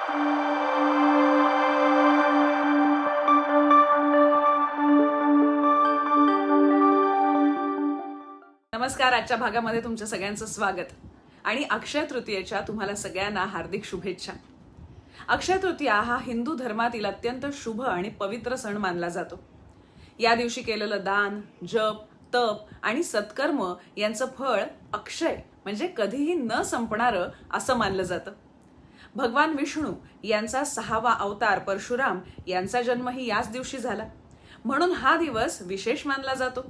नमस्कार. आजच्या भागामध्ये तुमच्या सगळ्यांचं स्वागत आणि अक्षय तृतीयेच्या तुम्हाला सगळ्यांना हार्दिक शुभेच्छा. अक्षय तृतीया हा हिंदू धर्मातील अत्यंत शुभ आणि पवित्र सण मानला जातो. या दिवशी केलेलं दान, जप, तप आणि सत्कर्म यांचं फळ अक्षय म्हणजे कधीही न संपणारं असं मानलं जातं. भगवान विष्णू यांचा 6वा अवतार परशुराम यांचा जन्मही याच दिवशी झाला, म्हणून हा दिवस विशेष मानला जातो.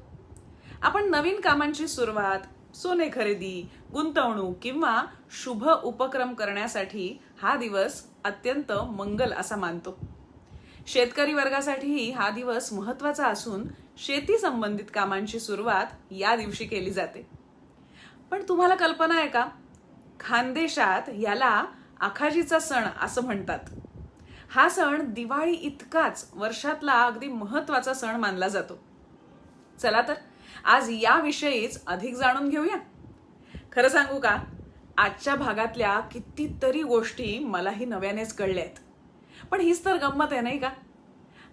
आपण नवीन कामांची सुरुवात, सोने खरेदी, गुंतवणूक किंवा शुभ उपक्रम करण्यासाठी हा दिवस अत्यंत मंगल असा मानतो. शेतकरी वर्गासाठीही हा दिवस महत्त्वाचा असून शेती संबंधित कामांची सुरुवात या दिवशी केली जाते. पण तुम्हाला कल्पना आहे का, खानदेशात याला आखाजीचा सण असं म्हणतात. हा सण दिवाळी इतकाच वर्षातला अगदी महत्त्वाचा सण मानला जातो. चला तर आज याविषयीच अधिक जाणून घेऊया. खरं सांगू का, आजच्या भागातल्या कितीतरी गोष्टी मलाही नव्यानेच कळल्या आहेत. पण हीच तर गंमत आहे नाही का.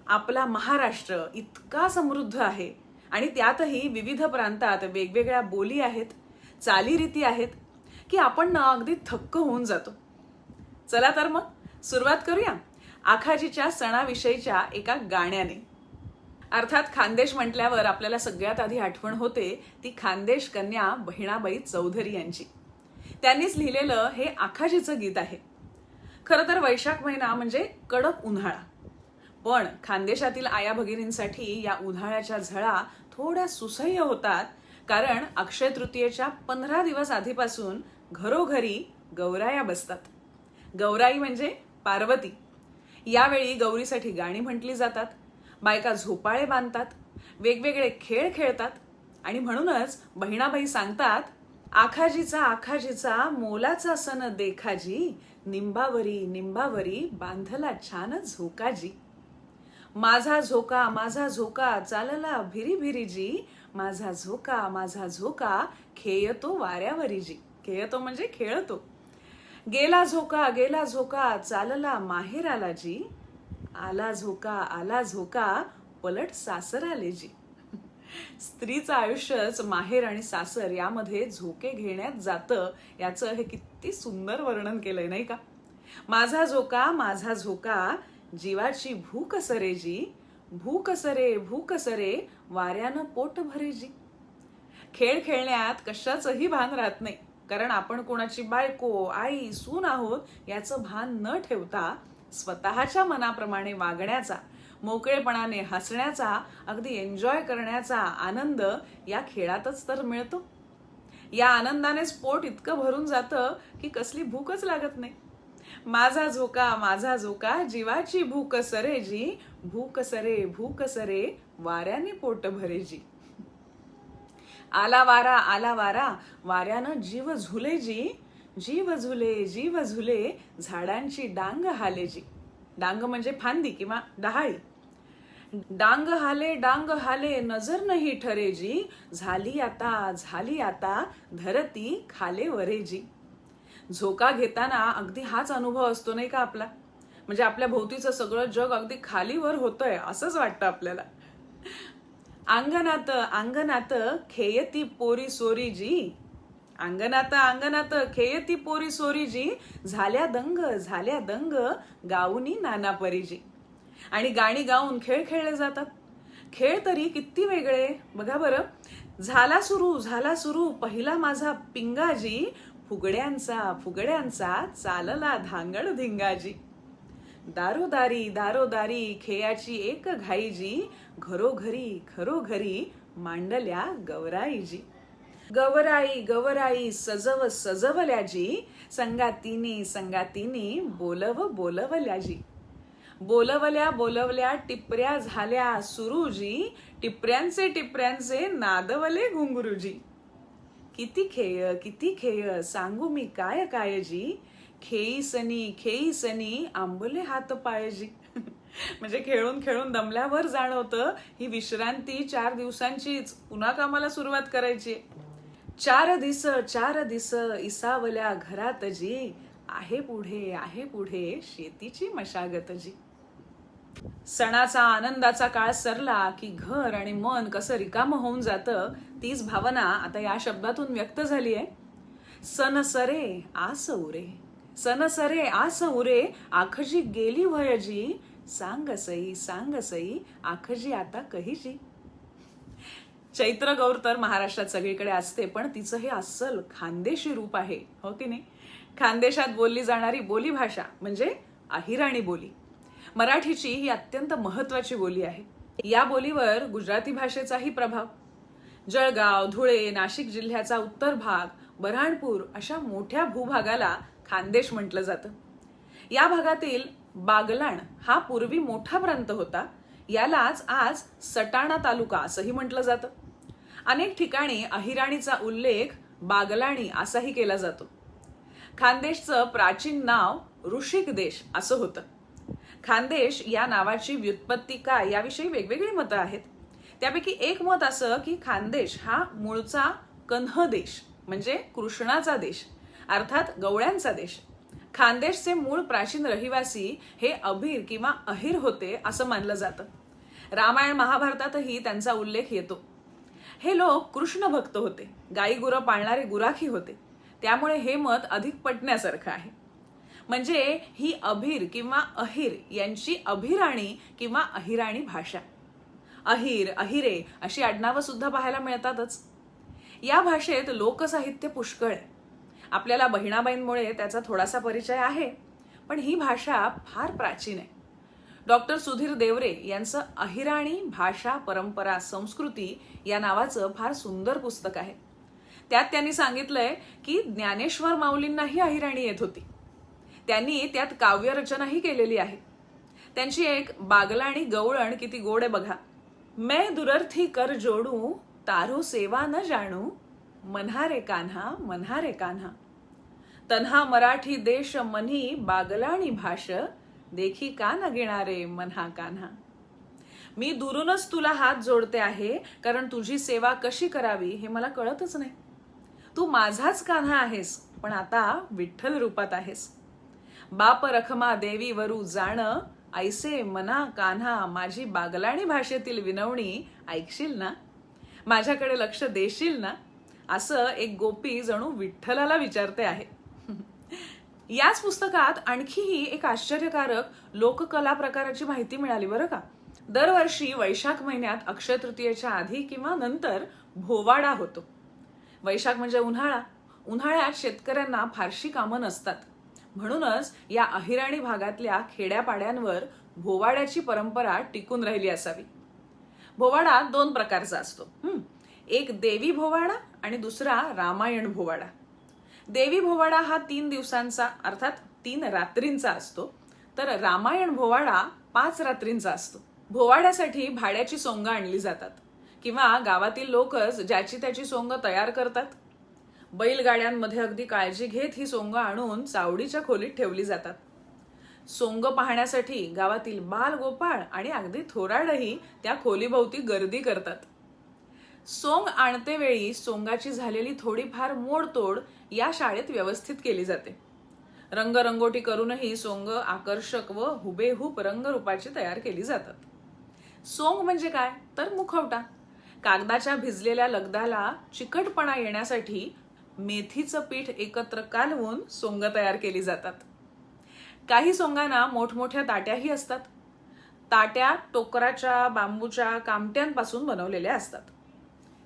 आपला महाराष्ट्र इतका समृद्ध आहे आणि त्यातही विविध प्रांतात वेगवेगळ्या बोली आहेत, चालीरीती आहेत की आपण ना अगदी थक्क होऊन जातो. चला तर मग सुरुवात करूया आखाजीच्या सणाविषयीच्या एका गाण्याने. अर्थात खानदेश म्हटल्यावर आपल्याला सगळ्यात आधी आठवण होते ती खानदेश कन्या बहिणाबाई चौधरी यांची. त्यांनीच लिहिलेलं हे आखाजीचं गीत आहे. खरं तर वैशाख महिना म्हणजे कडक उन्हाळा, पण खानदेशातील आया भगिनींसाठी या उन्हाळ्याच्या झळा थोड्या सुसह्य होतात, कारण अक्षय तृतीयेच्या 15 दिवस आधीपासून घरोघरी गौराया बसतात. गौराई म्हणजे पार्वती. यावेळी गौरीसाठी गाणी म्हटली जातात, बायका झोपाळे बांधतात, वेगवेगळे खेळ खेळतात आणि म्हणूनच बहिणाबाई सांगतात, आखाजीचा मोलाचा सन देखाजी, निंबावरी निंबावरी बांधला छान झोकाजी. माझा झोका चालला भिरी भिरीजी, माझा झोका खेळतो वाऱ्यावरीजी. खेळतो म्हणजे खेळतो. गेला झोका चालला माहेराला जी, आला झोका पलट सासर आले जी. स्त्रीचं आयुष्यच माहेर आणि सासर यामध्ये झोके घेण्यात जातं, याचं हे किती सुंदर वर्णन केलंय नाही का. माझा झोका जीवाची भूक सरे जी, भूक सरे वाऱ्यानं पोट भरे जी. खेळ खेळण्यात कशाचंही भान राहत नाही, कारण आपण कोणाची बायको, आई, सून आहोत याचं भान न ठेवता स्वतःच्या मनाप्रमाणे वागण्याचा, मोकळेपणाने हसण्याचा, अगदी एन्जॉय करण्याचा आनंद या खेळातच तर मिळतो. या आनंदानेच पोट इतकं भरून जातं की कसली भूकच लागत नाही. माझा झोका जीवाची भूक सरे जी, भूक सरे वाऱ्याने पोट भरे जी. आला वारा वाऱ्यानं जीव झुले जी, जीव झुले झाडांची डांग हाले जी. डांग म्हणजे फांदी किंवा डहाळी. डांग हाले नजर नाही ठरे जी, झाली आता धरती खाले वरे जी. झोका घेताना अगदी हाच अनुभव असतो नाही का आपला. म्हणजे आपल्या भोवतीचं सगळं जग अगदी खालीवर होतंय असंच वाटतं आपल्याला. अंगणात खेयती पोरी सोरी जी, अंगणात खेयती पोरी सोरी जी, झाल्या दंग गाऊनी नाना परीजी. आणि गाणी गाऊन खेळ खेळले जातात. खेळ तरी किती वेगळे बघा बरं. झाला सुरू पहिला माझा पिंगाजी, फुगड्यांचा चालला धांगड धिंगाजी. दारोदारी खेळाची एक घाईजी, घरोघरी मांडल्या गौराईजी. गवराई सजवल्याजी, संगातीनी बोलवल्याजी. बोलवल्या टिपऱ्या झाल्या सुरूजी, टिपऱ्यांचे नादवले घुंगरूजी. किती खेळ सांगू मी काय जी, खेईसनी आंबले हात पायजी. म्हणजे खेळून खेळून दमल्यावर जाणवतं ही विश्रांती 4 दिवसांचीच, पुन्हा कामाला सुरुवात करायची. 4 दिस इसावल्या घरात जी, आहे पुढे शेतीची मशागत जी. सणाचा आनंदाचा काळ सरला की घर आणि मन कसं रिकामं होऊन जातं, तीच भावना आता या शब्दातून व्यक्त झाली आहे. सन सरे आस उरे, सन सरे आस उरे, आखजी गेली वयजी, सांग सई आखजी आता कहीजी. चैत्र गौर तर महाराष्ट्रात सगळीकडे असते, पण तिचं हे अस्सल खानदेशी रूप आहे, हो की नाही. खानदेशात बोलली जाणारी बोलीभाषा म्हणजे अहिराणी बोली. मराठीची ही अत्यंत महत्वाची बोली आहे. या बोलीवर गुजराती भाषेचाही प्रभाव. जळगाव, धुळे, नाशिक जिल्ह्याचा उत्तर भाग, बऱ्हाणपूर अशा मोठ्या भूभागाला खानदेश म्हटलं जातं. या भागातील बागलाण हा पूर्वी मोठा प्रांत होता. यालाच आज सटाणा तालुका असंही म्हटलं जातं. अनेक ठिकाणी अहिराणीचा उल्लेख बागलाणी असाही केला जातो. खानदेशचं प्राचीन नाव ऋषिक देश असं होतं. खानदेश या नावाची व्युत्पत्ती काय याविषयी वेगवेगळी मतं आहेत. त्यापैकी एक मत असं की खानदेश हा मूळचा कन्ह देश म्हणजे कृष्णाचा देश अर्थात गवळ्यांचा देश. खानदेशचे मूळ प्राचीन रहिवासी हे अभिर किंवा अहिर होते असं मानलं जातं. रामायण महाभारतातही त्यांचा उल्लेख येतो. हे लोक कृष्ण भक्त होते, गाई गुरं पाळणारे गुराखी होते. त्यामुळे हे मत अधिक पटण्यासारखं आहे. म्हणजे ही अभिर किंवा अहिर यांची अभिराणी किंवा अहिराणी भाषा. अहिर, अहिरे अशी आडनावं सुद्धा पाहायला मिळतातच. या भाषेत लोकसाहित्य पुष्कळ आहे. आपल्याला बहिणाबाईंमुळे त्याचा थोडासा परिचय आहे, पण ही भाषा फार प्राचीन आहे. डॉक्टर सुधीर देवरे यांचं अहिराणी भाषा परंपरा संस्कृती या नावाचं फार सुंदर पुस्तक आहे. त्यात त्यांनी सांगितलंय की ज्ञानेश्वर माऊलींनाही अहिराणी येत होती. त्यांनी त्यात काव्यरचनाही केलेली आहे. त्यांची एक बागलाणी गवळण किती गोड आहे बघा. मैं दुरर्थी कर जोडू, तारू सेवा न जाणू, मन्हारे कान्हा, तन्हा मराठी देश मन्ही बागलाणी भाष, देखी का न गिणारे मन्हा कान्हा. मी दुरूनच तुला हात जोडते आहे, कारण तुझी सेवा कशी करावी हे मला कळतच नाही. तू माझाच कान्हा आहेस, पण आता विठ्ठल रूपात आहेस. बाप रखमा देवी वरू जाण, ऐसे मना कान्हा माझी बागलाणी भाषेतील विनवणी ऐकशील ना, माझ्याकडे लक्ष देशील ना, असं एक गोपी जणू विठ्ठलाला विचारते आहे. याच पुस्तकात आणखीही एक आश्चर्यकारक लोककला प्रकाराची माहिती मिळाली बरं का. दरवर्षी वैशाख महिन्यात अक्षय तृतीयेच्या आधी किंवा नंतर भोवाडा होतो. वैशाख म्हणजे उन्हाळा. उन्हाळ्यात शेतकऱ्यांना फारशी कामं नसतात. म्हणूनच या अहिराणी भागातल्या खेड्यापाड्यांवर भोवाड्याची परंपरा टिकून राहिली असावी. भोवाडा 2 प्रकारचा असतो. एक देवी भोवाडा आणि दुसरा रामायण भोवाडा. देवी भोवाडा हा 3 दिवसांचा अर्थात 3 रात्रींचा असतो, तर रामायण भोवाडा 5 रात्रींचा असतो. भोवाड्यासाठी भाड्याची सोंग आणली जातात किंवा गावातील लोकच ज्याची त्याची सोंग तयार करतात. बैलगाड्यांमध्ये अगदी काळजी घेत ही सोंग आणून चावडीच्या खोलीत ठेवली जातात. सोंग पाहण्यासाठी गावातील बाल गोपाळ आणि अगदी थोराडही त्या खोलीभोवती गर्दी करतात. सोंग आणते वेळी सोंगाची झालेली थोडीफार मोडतोड या शाळेत व्यवस्थित केली जाते. रंगरंगोटी करूनही सोंग आकर्षक व हुबेहूब रंगरूपाची तयार केली जातात. सोंग म्हणजे काय तर मुखवटा. कागदाच्या भिजलेल्या लगदाला चिकटपणा येण्यासाठी मेथीचं पीठ एकत्र कालवून सोंग तयार केली जातात. काही सोंगांना मोठमोठ्या ताट्याही असतात. ताट्या टोकराच्या बांबूच्या कामट्यांपासून बनवलेल्या असतात.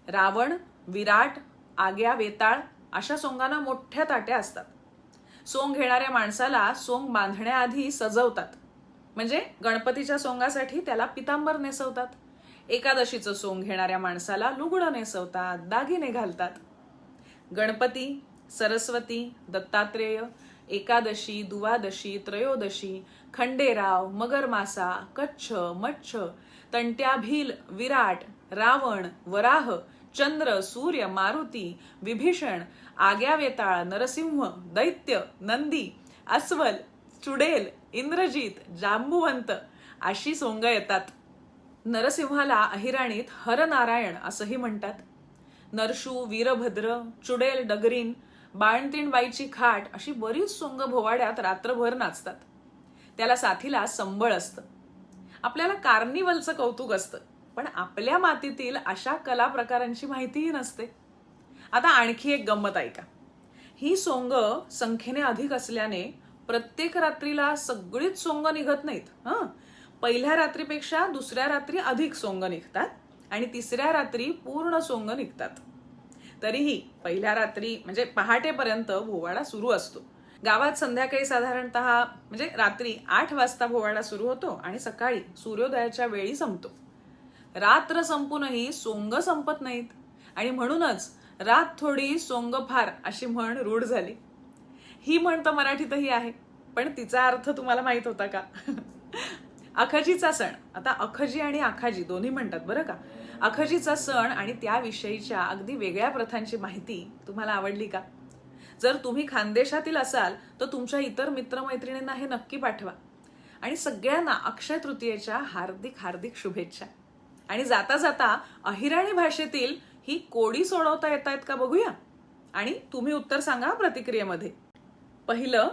रावण, विराट, आग्या, वेताळ अशा सोंगांना मोठ्या ताट्या असतात. सोंग घेणाऱ्या माणसाला सोंग बांधण्याआधी सजवतात. म्हणजे गणपतीच्या सोंगासाठी त्याला पितांबर नेसवतात. एकादशीचं सोंग घेणाऱ्या माणसाला लुगडं नेसवतात, दागिने घालतात. गणपती, सरस्वती, दत्तात्रेय, एकादशी, दुवादशी, त्रयोदशी, खंडेराव, मगरमासा, कच्छ, मच्छ, तंट्या, भील, विराट, रावण, वराह, चंद्र, सूर्य, मारुती, विभीषण, आग्या, वेताळ, नरसिंह, दैत्य, नंदी, अस्वल, चुडेल, इंद्रजित, जांबुवंत अशी सोंग येतात. नरसिंहाला अहिराणीत हरनारायण असंही म्हणतात. नरशू, वीरभद्र, चुडेल, डगरीन, बाळंतीण बाईची खाट अशी बरीच सोंग भोवाड्यात रात्रभर नाचतात. त्याला साथीला संबळ असतं. आपल्याला कार्निवलचं कौतुक असतं, पण आपल्या मातीतील अशा कला प्रकारांची माहितीही नसते. आता आणखी एक गंमत ऐका. ही सोंग संख्येने अधिक असल्याने प्रत्येक रात्रीला सगळीच सोंग निघत नाहीत. पहिल्या रात्रीपेक्षा दुसऱ्या रात्री अधिक सोंग निघतात आणि तिसऱ्या रात्री पूर्ण सोंग निघतात. तरीही पहिल्या रात्री म्हणजे पहाटेपर्यंत भोवाडा सुरू असतो. गावात संध्याकाळी साधारणतः म्हणजे रात्री 8 वाजता भोवाडा सुरू होतो आणि सकाळी सूर्योदयाच्या वेळी संपतो. रात्र संपूनही सोंग संपत नाहीत आणि म्हणूनच रात थोडी सोंग फार अशी म्हण रूढ झाली. ही म्हण तर मराठीतही आहे, पण तिचा अर्थ तुम्हाला माहित होता का? अखजीचा सण. आता अखजी आणि आखाजी दोन्ही म्हणतात बरं का. अखजीचा सण आणि त्याविषयीच्या अगदी वेगळ्या प्रथांची माहिती तुम्हाला आवडली का? जर तुम्ही खानदेशातील असाल तर तुमच्या इतर मित्रमैत्रिणींना हे नक्की पाठवा. आणि सगळ्यांना अक्षय तृतीयेच्या हार्दिक हार्दिक शुभेच्छा. आणि जाता जाता अहिराणी भाषेतील ही कोडी सोडवता येत आहेत का बघूया. आणि तुम्ही उत्तर सांगा प्रतिक्रियेमध्ये. पहिलं,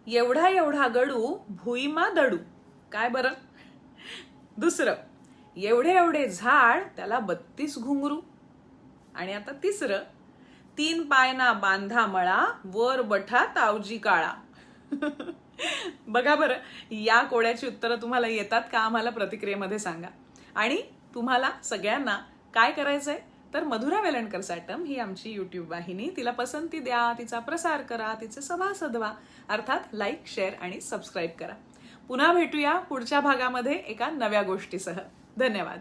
एवढा एवढा गडू भुईमा दडू. काय बरं? दुसरं, एवढे एवढे झाड त्याला 32 घुंगरू. आणि आता तिसरं, 3 पायना बांधा मळा वर बठा तावजी काळा. बघा बरं, या कोड्याची उत्तरं तुम्हाला येतात का आम्हाला प्रतिक्रियेमध्ये सांगा. आणि तुम्हाला सगळ्यांना काय करायचंय तर मधुरा वेलणकर साटम ही आमची YouTube वाहिनी, तिला पसंती द्या, तिचा प्रसार करा, तिचे सभासद व्हा, अर्थात लाईक, शेअर आणि सबस्क्राईब करा. पुन्हा भेटूया पुढच्या भागामध्ये एका नव्या गोष्टीसह. धन्यवाद.